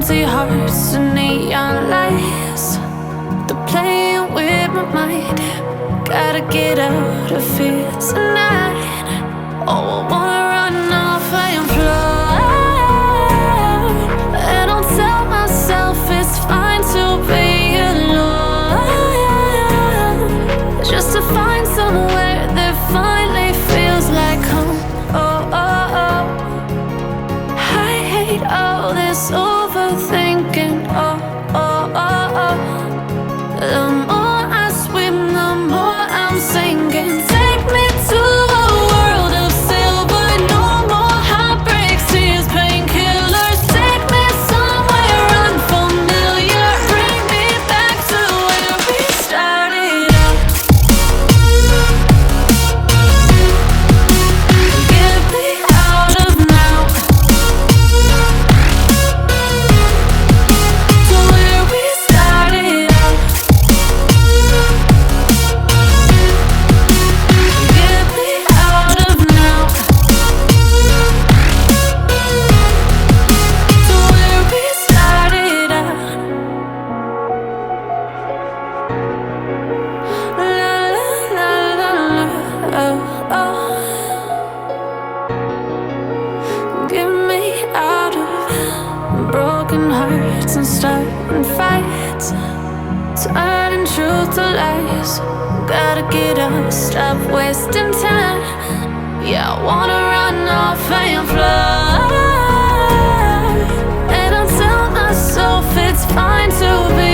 empty hearts and neon lights. They're playing with my mind. Gotta get out of here tonight. Oh, I wanna run off and fly. And I'll tell myself it's fine to be alone, just to find somewhere that finally feels like home. Oh, oh, oh. I hate all this overthinking. Oh, oh, oh, oh. The more I swim, the more I'm sinking. Take me to a world of silver. No more heartbreaks, tears, painkillers. Take me somewhere unfamiliar. Bring me back to where we started out. Get me out of now, to where we started out. Get me out of now, to where we started out. La la la la la, oh, oh. Get me out of broken hearts and starting fights, turning truth to lies. Gotta get up, stop wasting time. Yeah, I wanna run off and fly. And I'll tell myself it's fine to be